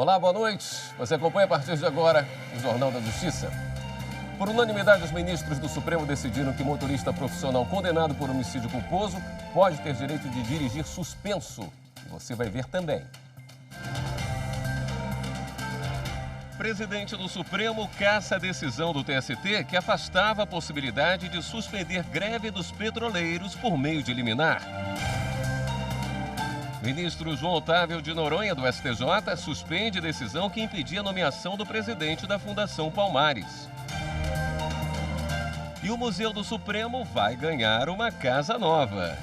Olá, boa noite. Você acompanha a partir de agora o Jornal da Justiça. Por unanimidade, os ministros do Supremo decidiram que motorista profissional condenado por homicídio culposo pode ter direito de dirigir suspenso. E você vai ver também. O presidente do Supremo caça a decisão do TST que afastava a possibilidade de suspender greve dos petroleiros por meio de liminar. Ministro João Otávio de Noronha, do STJ, suspende decisão que impedia a nomeação do presidente da Fundação Palmares. E o Museu do Supremo vai ganhar uma casa nova.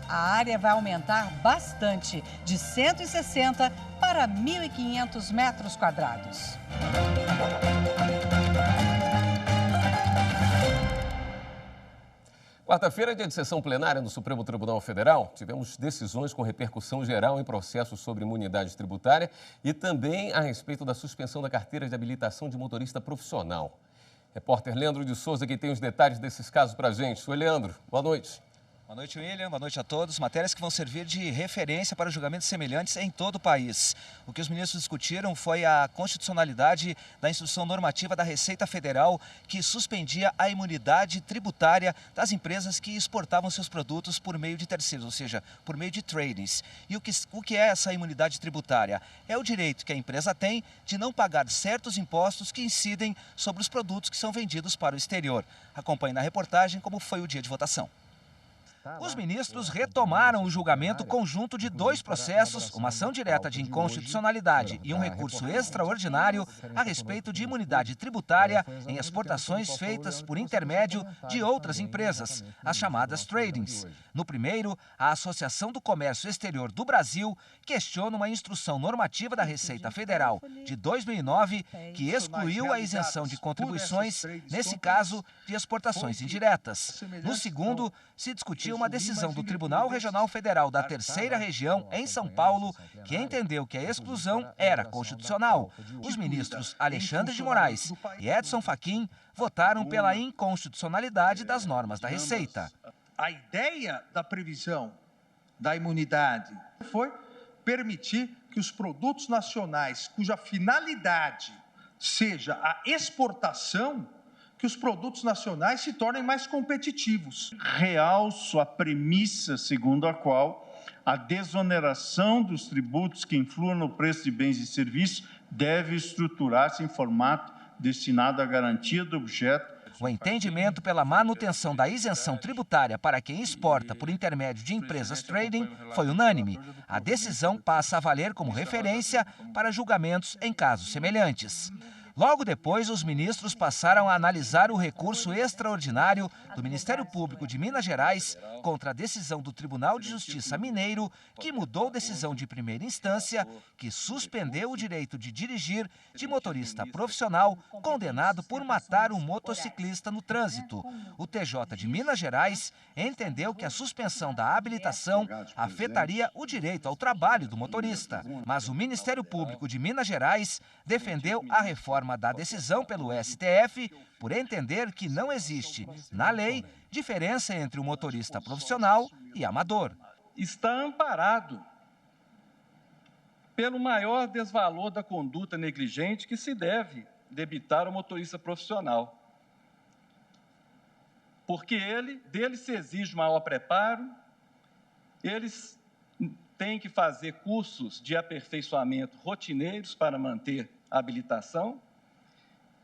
A área vai aumentar bastante, de 160 para 1.500 metros quadrados. Quarta-feira, dia de sessão plenária no Supremo Tribunal Federal, tivemos decisões com repercussão geral em processos sobre imunidade tributária e também a respeito da suspensão da carteira de habilitação de motorista profissional. Repórter Leandro de Souza, que tem os detalhes desses casos para a gente. Oi, Leandro, boa noite. Boa noite, William. Boa noite a todos. Matérias que vão servir de referência para julgamentos semelhantes em todo o país. O que os ministros discutiram foi a constitucionalidade da instrução normativa da Receita Federal que suspendia a imunidade tributária das empresas que exportavam seus produtos por meio de terceiros, ou seja, por meio de tradings. E o que é essa imunidade tributária? É o direito que a empresa tem de não pagar certos impostos que incidem sobre os produtos que são vendidos para o exterior. Acompanhe na reportagem como foi o dia de votação. Os ministros retomaram o julgamento conjunto de dois processos, uma ação direta de inconstitucionalidade e um recurso extraordinário a respeito de imunidade tributária em exportações feitas por intermédio de outras empresas, as chamadas tradings. No primeiro, a Associação do Comércio Exterior do Brasil questiona uma instrução normativa da Receita Federal de 2009 que excluiu a isenção de contribuições, nesse caso, de exportações indiretas. No segundo, se discutiu uma decisão do Tribunal Regional Federal da Terceira Região, em São Paulo, que entendeu que a exclusão era constitucional. Os ministros Alexandre de Moraes e Edson Fachin votaram pela inconstitucionalidade das normas da Receita. A ideia da previsão da imunidade foi permitir que os produtos nacionais, cuja finalidade seja a exportação, que os produtos nacionais se tornem mais competitivos. Realço a premissa segundo a qual a desoneração dos tributos que influam no preço de bens e serviços deve estruturar-se em formato destinado à garantia do objeto. O entendimento pela manutenção da isenção tributária para quem exporta por intermédio de empresas trading foi unânime. A decisão passa a valer como referência para julgamentos em casos semelhantes. Logo depois, os ministros passaram a analisar o recurso extraordinário do Ministério Público de Minas Gerais contra a decisão do Tribunal de Justiça Mineiro, que mudou decisão de primeira instância, que suspendeu o direito de dirigir de motorista profissional condenado por matar um motociclista no trânsito. O TJ de Minas Gerais entendeu que a suspensão da habilitação afetaria o direito ao trabalho do motorista. Mas o Ministério Público de Minas Gerais defendeu a reforma da decisão pelo STF por entender que não existe, na lei, diferença entre o motorista profissional e amador. Está amparado pelo maior desvalor da conduta negligente que se deve debitar ao motorista profissional. Porque dele se exige maior preparo, eles têm que fazer cursos de aperfeiçoamento rotineiros para manter a habilitação,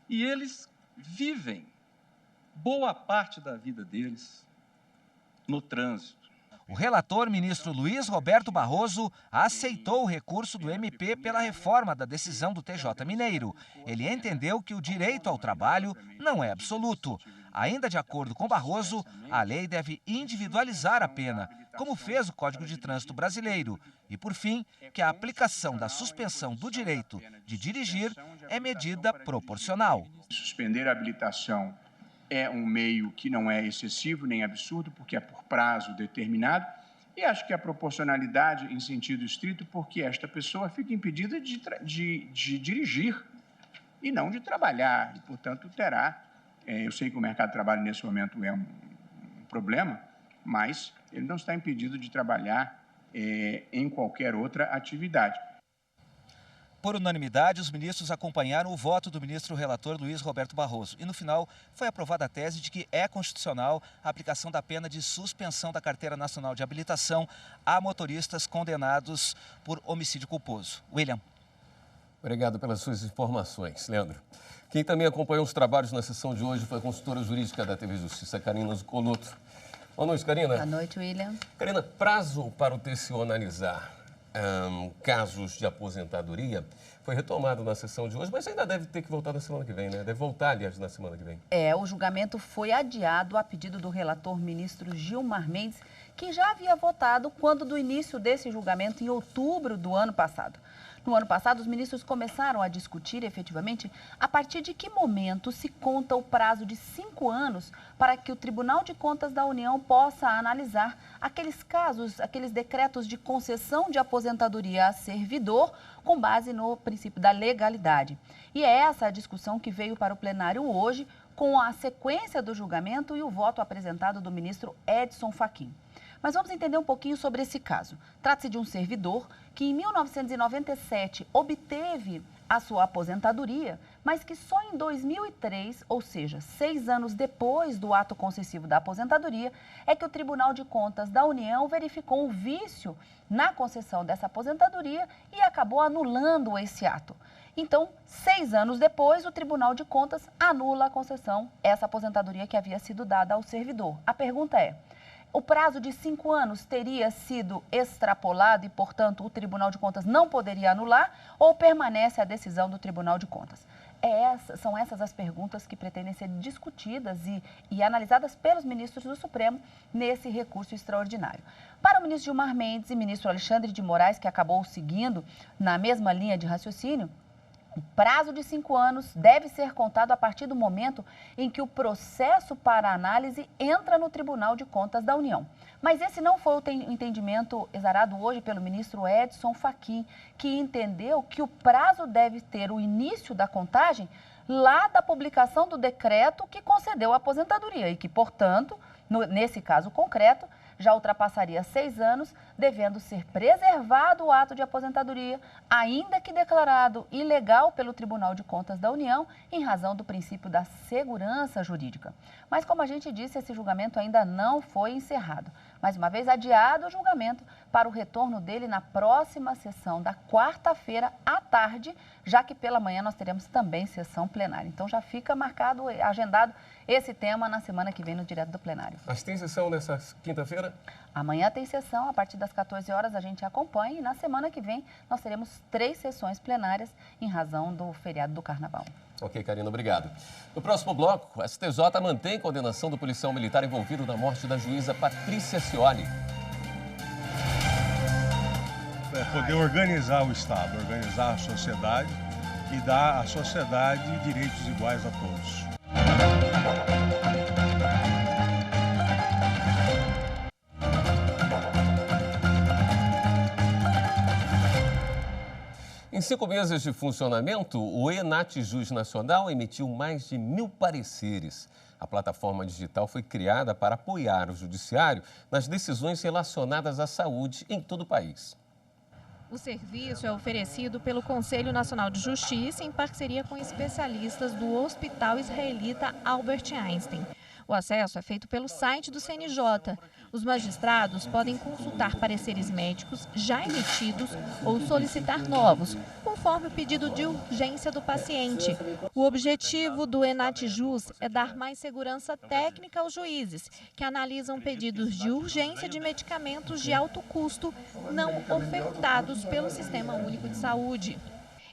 e eles vivem boa parte da vida deles no trânsito. O relator, ministro Luiz Roberto Barroso, aceitou o recurso do MP pela reforma da decisão do TJ Mineiro. Ele entendeu que o direito ao trabalho não é absoluto. Ainda de acordo com Barroso, a lei deve individualizar a pena, como fez o Código de Trânsito Brasileiro. E, por fim, que a aplicação da suspensão do direito de dirigir é medida proporcional. Suspender a habilitação é um meio que não é excessivo nem absurdo, porque é por prazo determinado, e acho que a proporcionalidade em sentido estrito, porque esta pessoa fica impedida de dirigir e não de trabalhar, e, portanto, terá, eu sei que o mercado de trabalho nesse momento é um problema, mas ele não está impedido de trabalhar em qualquer outra atividade. Por unanimidade, os ministros acompanharam o voto do ministro relator Luiz Roberto Barroso. E no final foi aprovada a tese de que é constitucional a aplicação da pena de suspensão da Carteira Nacional de Habilitação a motoristas condenados por homicídio culposo. William. Obrigado pelas suas informações, Leandro. Quem também acompanhou os trabalhos na sessão de hoje foi a consultora jurídica da TV Justiça, Karina Zucolotto. Boa noite, Karina. Boa noite, William. Karina, prazo para o TCU analisar casos de aposentadoria foi retomado na sessão de hoje, mas ainda deve ter que voltar na semana que vem, né? Deve voltar, aliás, na semana que vem. O julgamento foi adiado a pedido do relator ministro Gilmar Mendes, que já havia votado quando do início desse julgamento em outubro do ano passado. No ano passado, os ministros começaram a discutir efetivamente a partir de que momento se conta o prazo de 5 anos para que o Tribunal de Contas da União possa analisar aqueles casos, aqueles decretos de concessão de aposentadoria a servidor com base no princípio da legalidade. E é essa a discussão que veio para o plenário hoje com a sequência do julgamento e o voto apresentado do ministro Edson Fachin. Mas vamos entender um pouquinho sobre esse caso. Trata-se de um servidor que em 1997 obteve a sua aposentadoria, mas que só em 2003, ou seja, 6 anos depois do ato concessivo da aposentadoria, é que o Tribunal de Contas da União verificou um vício na concessão dessa aposentadoria e acabou anulando esse ato. Então, 6 anos depois, o Tribunal de Contas anula a concessão, essa aposentadoria que havia sido dada ao servidor. A pergunta é: o prazo de 5 anos teria sido extrapolado e, portanto, o Tribunal de Contas não poderia anular ou permanece a decisão do Tribunal de Contas? São essas as perguntas que pretendem ser discutidas e analisadas pelos ministros do Supremo nesse recurso extraordinário. Para o ministro Gilmar Mendes e ministro Alexandre de Moraes, que acabou seguindo na mesma linha de raciocínio, o prazo de 5 anos deve ser contado a partir do momento em que o processo para análise entra no Tribunal de Contas da União. Mas esse não foi o entendimento exarado hoje pelo ministro Edson Fachin, que entendeu que o prazo deve ter o início da contagem lá da publicação do decreto que concedeu a aposentadoria e que, portanto, nesse caso concreto, já ultrapassaria 6 anos, devendo ser preservado o ato de aposentadoria, ainda que declarado ilegal pelo Tribunal de Contas da União, em razão do princípio da segurança jurídica. Mas, como a gente disse, esse julgamento ainda não foi encerrado. Mais uma vez, adiado o julgamento para o retorno dele na próxima sessão da quarta-feira à tarde, já que pela manhã nós teremos também sessão plenária. Então, já fica marcado, agendado esse tema na semana que vem no Direto do Plenário. Mas tem sessão nessa quinta-feira? Amanhã tem sessão, a partir das 14 horas a gente acompanha e na semana que vem nós teremos 3 sessões plenárias em razão do feriado do Carnaval. Ok, Karina, obrigado. No próximo bloco, a STJ mantém condenação do policial militar envolvido na morte da juíza Patrícia Scioli. Poder organizar o Estado, organizar a sociedade e dar à sociedade direitos iguais a todos. Em 5 meses de funcionamento, o Enatjus Nacional emitiu mais de 1.000 pareceres. A plataforma digital foi criada para apoiar o judiciário nas decisões relacionadas à saúde em todo o país. O serviço é oferecido pelo Conselho Nacional de Justiça em parceria com especialistas do Hospital Israelita Albert Einstein. O acesso é feito pelo site do CNJ. Os magistrados podem consultar pareceres médicos já emitidos ou solicitar novos, conforme o pedido de urgência do paciente. O objetivo do Enatjus é dar mais segurança técnica aos juízes, que analisam pedidos de urgência de medicamentos de alto custo não ofertados pelo Sistema Único de Saúde.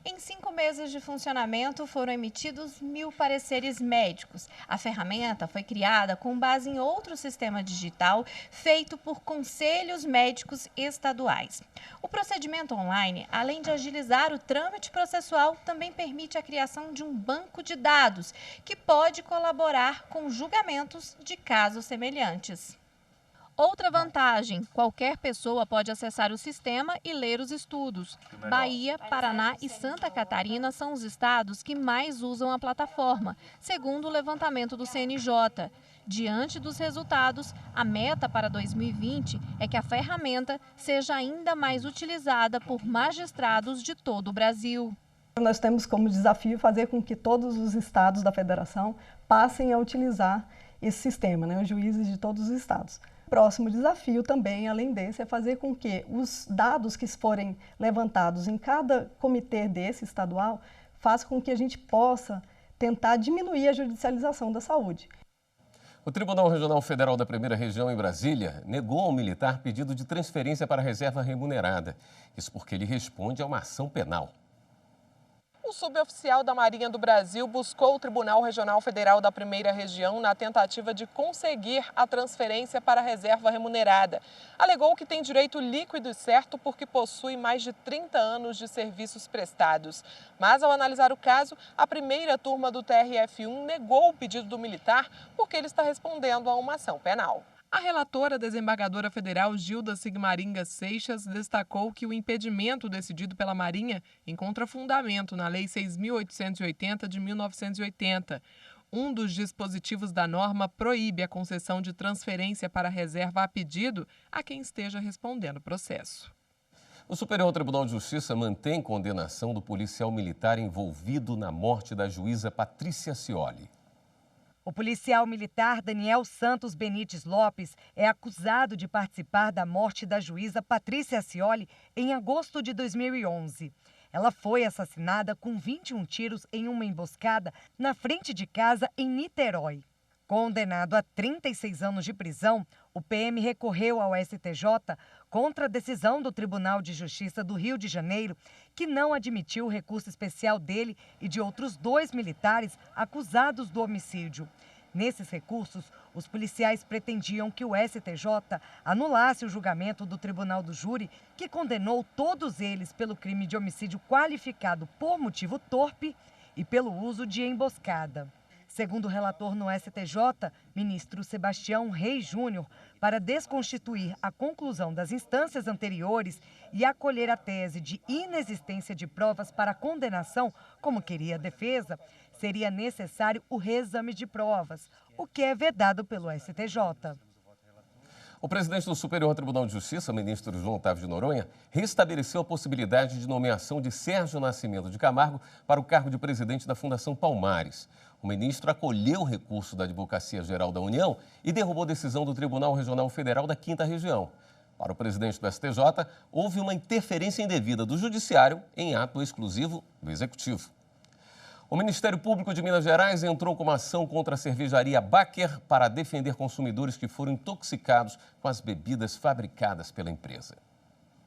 Em 5 meses de funcionamento, foram emitidos 1.000 pareceres médicos. A ferramenta foi criada com base em outro sistema digital feito por conselhos médicos estaduais. O procedimento online, além de agilizar o trâmite processual, também permite a criação de um banco de dados que pode colaborar com julgamentos de casos semelhantes. Outra vantagem, qualquer pessoa pode acessar o sistema e ler os estudos. Bahia, Paraná e Santa Catarina são os estados que mais usam a plataforma, segundo o levantamento do CNJ. Diante dos resultados, a meta para 2020 é que a ferramenta seja ainda mais utilizada por magistrados de todo o Brasil. Nós temos como desafio fazer com que todos os estados da federação passem a utilizar esse sistema, né? Os juízes de todos os estados. O próximo desafio também, além desse, é fazer com que os dados que forem levantados em cada comitê desse estadual façam com que a gente possa tentar diminuir a judicialização da saúde. O Tribunal Regional Federal da Primeira Região em Brasília negou ao militar pedido de transferência para a reserva remunerada. Isso porque ele responde a uma ação penal. O suboficial da Marinha do Brasil buscou o Tribunal Regional Federal da Primeira Região na tentativa de conseguir a transferência para a reserva remunerada. Alegou que tem direito líquido e certo porque possui mais de 30 anos de serviços prestados. Mas, ao analisar o caso, a primeira turma do TRF1 negou o pedido do militar porque ele está respondendo a uma ação penal. A relatora desembargadora federal Gilda Sigmaringa Seixas destacou que o impedimento decidido pela Marinha encontra fundamento na Lei 6.880 de 1980. Um dos dispositivos da norma proíbe a concessão de transferência para a reserva a pedido a quem esteja respondendo o processo. O Superior Tribunal de Justiça mantém condenação do policial militar envolvido na morte da juíza Patrícia Scioli. O policial militar Daniel Santos Benites Lopes é acusado de participar da morte da juíza Patrícia Scioli em agosto de 2011. Ela foi assassinada com 21 tiros em uma emboscada na frente de casa em Niterói. Condenado a 36 anos de prisão, o PM recorreu ao STJ contra a decisão do Tribunal de Justiça do Rio de Janeiro, que não admitiu o recurso especial dele e de outros 2 militares acusados do homicídio. Nesses recursos, os policiais pretendiam que o STJ anulasse o julgamento do Tribunal do Júri, que condenou todos eles pelo crime de homicídio qualificado por motivo torpe e pelo uso de emboscada. Segundo o relator no STJ, ministro Sebastião Reis Júnior, para desconstituir a conclusão das instâncias anteriores e acolher a tese de inexistência de provas para a condenação, como queria a defesa, seria necessário o reexame de provas, o que é vedado pelo STJ. O presidente do Superior Tribunal de Justiça, ministro João Otávio de Noronha, restabeleceu a possibilidade de nomeação de Sérgio Nascimento de Camargo para o cargo de presidente da Fundação Palmares. O ministro acolheu o recurso da Advocacia Geral da União e derrubou a decisão do Tribunal Regional Federal da 5ª Região. Para o presidente do STJ, houve uma interferência indevida do Judiciário em ato exclusivo do Executivo. O Ministério Público de Minas Gerais entrou com uma ação contra a cervejaria Baker para defender consumidores que foram intoxicados com as bebidas fabricadas pela empresa.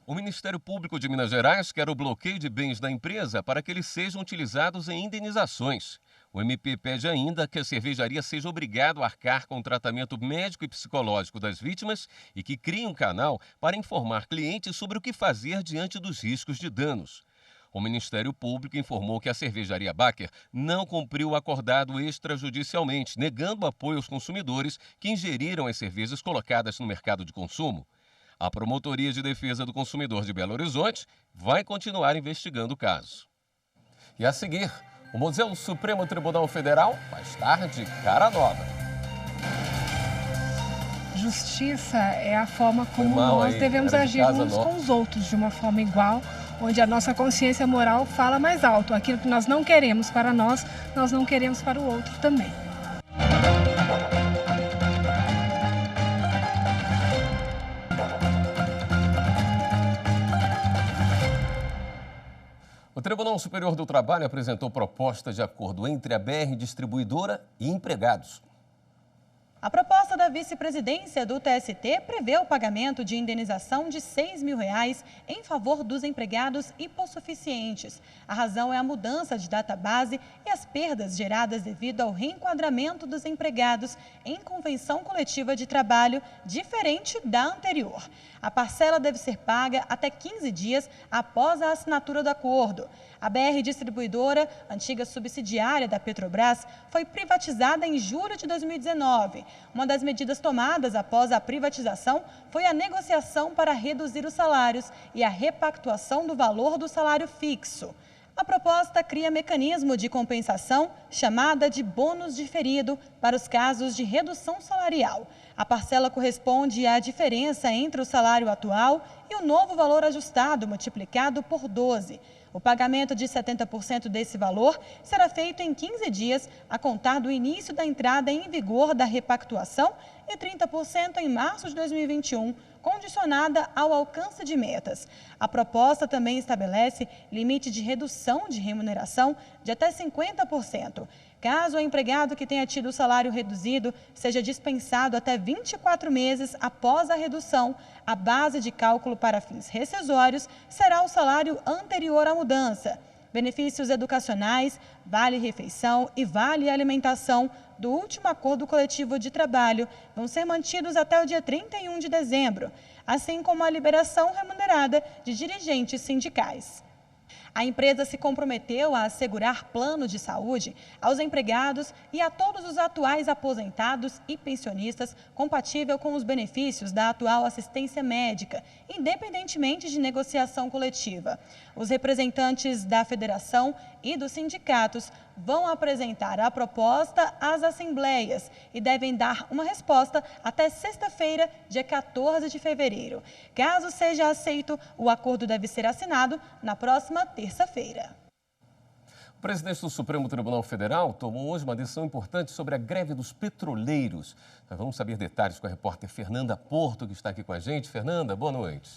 O Ministério Público de Minas Gerais quer o bloqueio de bens da empresa para que eles sejam utilizados em indenizações. O MP pede ainda que a cervejaria seja obrigada a arcar com o tratamento médico e psicológico das vítimas e que crie um canal para informar clientes sobre o que fazer diante dos riscos de danos. O Ministério Público informou que a cervejaria Baker não cumpriu o acordado extrajudicialmente, negando apoio aos consumidores que ingeriram as cervejas colocadas no mercado de consumo. A Promotoria de Defesa do Consumidor de Belo Horizonte vai continuar investigando o caso. E a seguir, o Museu do Supremo Tribunal Federal, mais tarde, cara nova. Justiça é a forma como nós devemos agir uns com os outros, de uma forma igual, onde a nossa consciência moral fala mais alto. Aquilo que nós não queremos para nós, nós não queremos para o outro também. O Tribunal Superior do Trabalho apresentou proposta de acordo entre a BR Distribuidora e empregados. A proposta da vice-presidência do TST prevê o pagamento de indenização de R$ 6 mil em favor dos empregados hipossuficientes. A razão é a mudança de database e as perdas geradas devido ao reenquadramento dos empregados em convenção coletiva de trabalho diferente da anterior. A parcela deve ser paga até 15 dias após a assinatura do acordo. A BR Distribuidora, antiga subsidiária da Petrobras, foi privatizada em julho de 2019. Uma das medidas tomadas após a privatização foi a negociação para reduzir os salários e a repactuação do valor do salário fixo. A proposta cria mecanismo de compensação chamada de bônus diferido para os casos de redução salarial. A parcela corresponde à diferença entre o salário atual e o novo valor ajustado multiplicado por 12. O pagamento de 70% desse valor será feito em 15 dias, a contar do início da entrada em vigor da repactuação e 30% em março de 2021, condicionada ao alcance de metas. A proposta também estabelece limite de redução de remuneração de até 50%. Caso o empregado que tenha tido o salário reduzido seja dispensado até 24 meses após a redução, a base de cálculo para fins rescisórios será o salário anterior à mudança. Benefícios educacionais, vale-refeição e vale-alimentação do último acordo coletivo de trabalho vão ser mantidos até o dia 31 de dezembro, assim como a liberação remunerada de dirigentes sindicais. A empresa se comprometeu a assegurar plano de saúde aos empregados e a todos os atuais aposentados e pensionistas compatível com os benefícios da atual assistência médica, independentemente de negociação coletiva. Os representantes da federação e dos sindicatos vão apresentar a proposta às assembleias e devem dar uma resposta até sexta-feira, dia 14 de fevereiro. Caso seja aceito, o acordo deve ser assinado na próxima terça-feira. O presidente do Supremo Tribunal Federal tomou hoje uma decisão importante sobre a greve dos petroleiros. Nós vamos saber detalhes com a repórter Fernanda Porto, que está aqui com a gente. Fernanda, boa noite.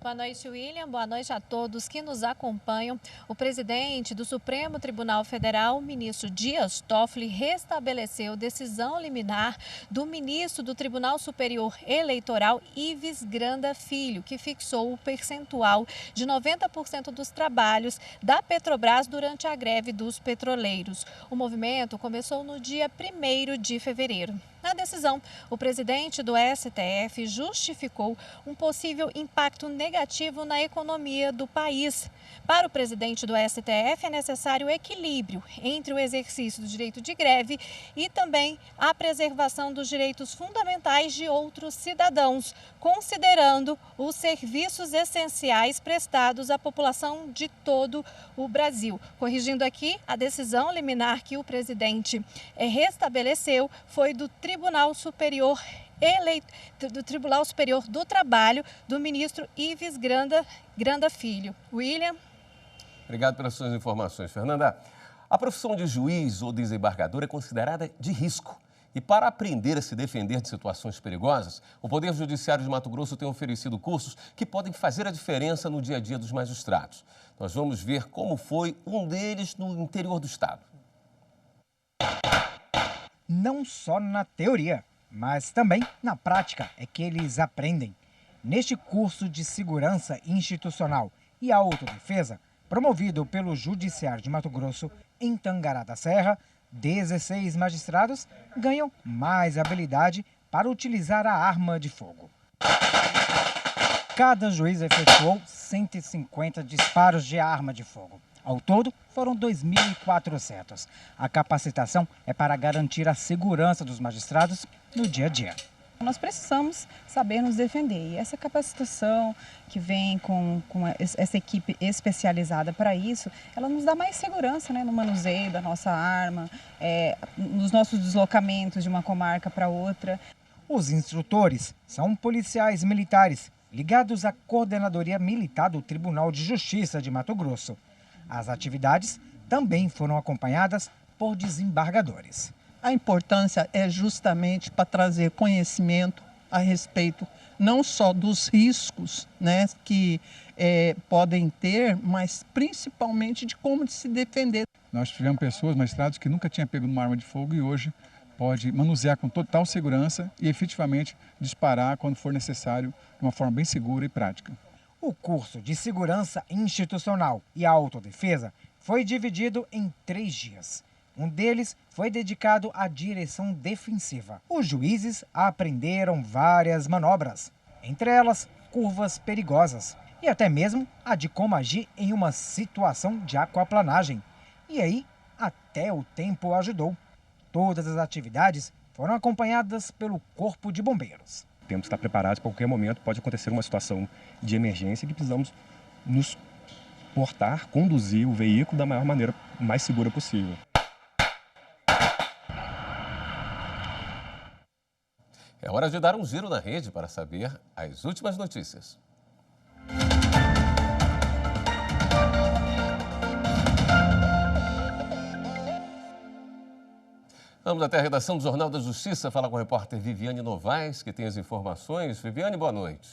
Boa noite, William. Boa noite a todos que nos acompanham. O presidente do Supremo Tribunal Federal, ministro Dias Toffoli, restabeleceu decisão liminar do ministro do Tribunal Superior Eleitoral, Ives Granda Filho, que fixou o percentual de 90% dos trabalhos da Petrobras durante a greve dos petroleiros. O movimento começou no dia 1º de fevereiro. Na decisão, o presidente do STF justificou um possível impacto negativo na economia do país. Para o presidente do STF, é necessário equilíbrio entre o exercício do direito de greve e também a preservação dos direitos fundamentais de outros cidadãos, considerando os serviços essenciais prestados à população de todo o Brasil. Corrigindo aqui, a decisão liminar que o presidente restabeleceu foi do Tribunal Superior do Trabalho, do ministro Ives Granda Filho. William. Obrigado pelas suas informações, Fernanda. A profissão de juiz ou desembargador é considerada de risco. E para aprender a se defender de situações perigosas, o Poder Judiciário de Mato Grosso tem oferecido cursos que podem fazer a diferença no dia a dia dos magistrados. Nós vamos ver como foi um deles no interior do estado. Não só na teoria, mas também na prática é que eles aprendem. Neste curso de segurança institucional e autodefesa, promovido pelo Judiciário de Mato Grosso, em Tangará da Serra, 16 magistrados ganham mais habilidade para utilizar a arma de fogo. Cada juiz efetuou 150 disparos de arma de fogo. Ao todo, foram 2.400. A capacitação é para garantir a segurança dos magistrados no dia a dia. Nós precisamos saber nos defender e essa capacitação que vem com essa equipe especializada para isso, ela nos dá mais segurança, né, no manuseio da nossa arma, nos nossos deslocamentos de uma comarca para outra. Os instrutores são policiais militares ligados à Coordenadoria Militar do Tribunal de Justiça de Mato Grosso. As atividades também foram acompanhadas por desembargadores. A importância é justamente para trazer conhecimento a respeito não só dos riscos, né, que podem ter, mas principalmente de como se defender. Nós tivemos pessoas, magistrados, que nunca tinham pego numa arma de fogo e hoje pode manusear com total segurança e efetivamente disparar quando for necessário de uma forma bem segura e prática. O curso de segurança institucional e autodefesa foi dividido em 3 dias. Um deles foi dedicado à direção defensiva. Os juízes aprenderam várias manobras, entre elas curvas perigosas e até mesmo a de como agir em uma situação de aquaplanagem. E aí, até o tempo ajudou. Todas as atividades foram acompanhadas pelo Corpo de Bombeiros. Temos que estar preparados para qualquer momento, pode acontecer uma situação de emergência que precisamos nos portar, conduzir o veículo da maior maneira, mais segura possível. É hora de dar um giro na rede para saber as últimas notícias. Vamos até a redação do Jornal da Justiça falar com a repórter Viviane Novaes, que tem as informações. Viviane, boa noite.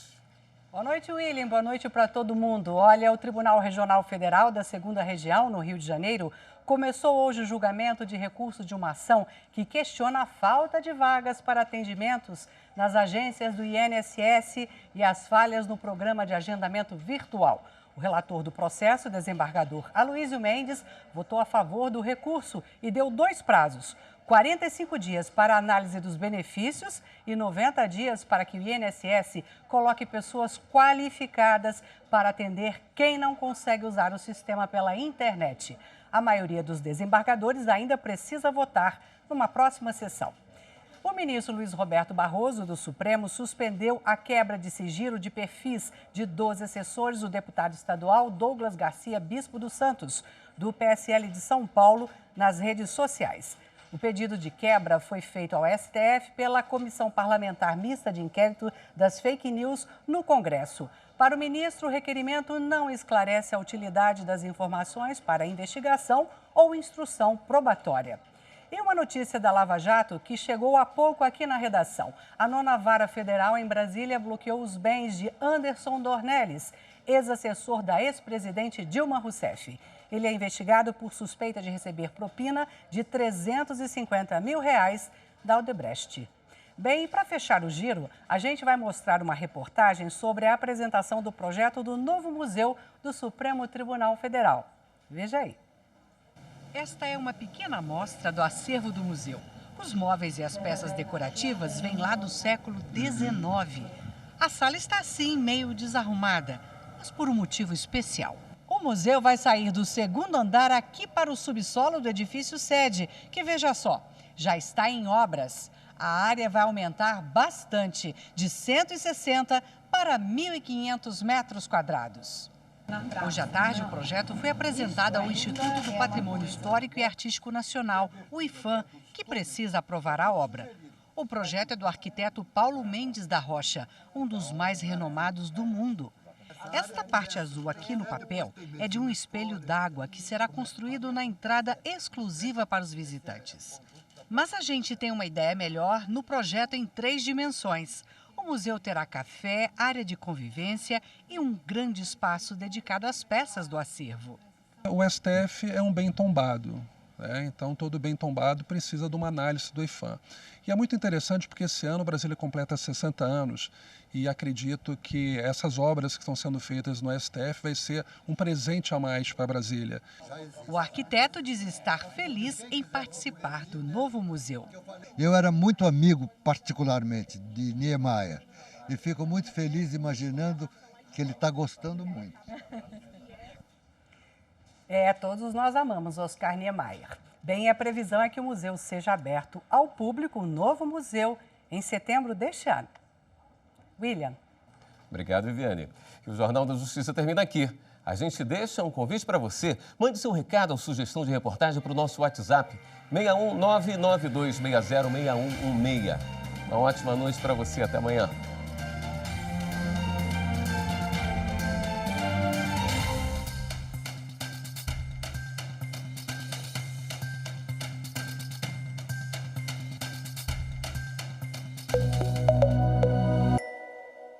Boa noite, William. Boa noite para todo mundo. Olha, o Tribunal Regional Federal da 2ª Região, no Rio de Janeiro, começou hoje o julgamento de recurso de uma ação que questiona a falta de vagas para atendimentos nas agências do INSS e as falhas no programa de agendamento virtual. O relator do processo, desembargador Aloysio Mendes, votou a favor do recurso e deu 2 prazos: 45 dias para a análise dos benefícios e 90 dias para que o INSS coloque pessoas qualificadas para atender quem não consegue usar o sistema pela internet. A maioria dos desembargadores ainda precisa votar numa próxima sessão. O ministro Luiz Roberto Barroso, do Supremo, suspendeu a quebra de sigilo de perfis de 12 assessores do deputado estadual Douglas Garcia Bispo dos Santos, do PSL de São Paulo, nas redes sociais. O pedido de quebra foi feito ao STF pela Comissão Parlamentar Mista de Inquérito das Fake News no Congresso. Para o ministro, o requerimento não esclarece a utilidade das informações para investigação ou instrução probatória. E uma notícia da Lava Jato que chegou há pouco aqui na redação. A 9ª Vara Federal em Brasília bloqueou os bens de Anderson Dornelles, ex-assessor da ex-presidente Dilma Rousseff. Ele é investigado por suspeita de receber propina de R$350 mil da Odebrecht. Bem, e para fechar o giro, a gente vai mostrar uma reportagem sobre a apresentação do projeto do novo museu do Supremo Tribunal Federal. Veja aí. Esta é uma pequena amostra do acervo do museu. Os móveis e as peças decorativas vêm lá do século XIX. A sala está assim, meio desarrumada, mas por um motivo especial. O museu vai sair do 2º andar aqui para o subsolo do edifício sede, que, veja só, já está em obras. A área vai aumentar bastante, de 160 para 1.500 metros quadrados. Hoje à tarde, o projeto foi apresentado ao Instituto do Patrimônio Histórico e Artístico Nacional, o IPHAN, que precisa aprovar a obra. O projeto é do arquiteto Paulo Mendes da Rocha, um dos mais renomados do mundo. Esta parte azul aqui no papel é de um espelho d'água que será construído na entrada exclusiva para os visitantes. Mas a gente tem uma ideia melhor no projeto em 3 dimensões. O museu terá café, área de convivência e um grande espaço dedicado às peças do acervo. O STF é um bem tombado, né? Então todo bem tombado precisa de uma análise do IPHAN. E é muito interessante porque esse ano o Brasília completa 60 anos e acredito que essas obras que estão sendo feitas no STF vai ser um presente a mais para Brasília. O arquiteto diz estar feliz em participar do novo museu. Eu era muito amigo, particularmente, de Niemeyer e fico muito feliz imaginando que ele está gostando muito. Todos nós amamos Oscar Niemeyer. Bem, a previsão é que o museu seja aberto ao público, o novo museu, em setembro deste ano. William. Obrigado, Viviane. E o Jornal da Justiça termina aqui. A gente deixa um convite para você. Mande seu recado ou sugestão de reportagem para o nosso WhatsApp, 61992606116. Uma ótima noite para você. Até amanhã.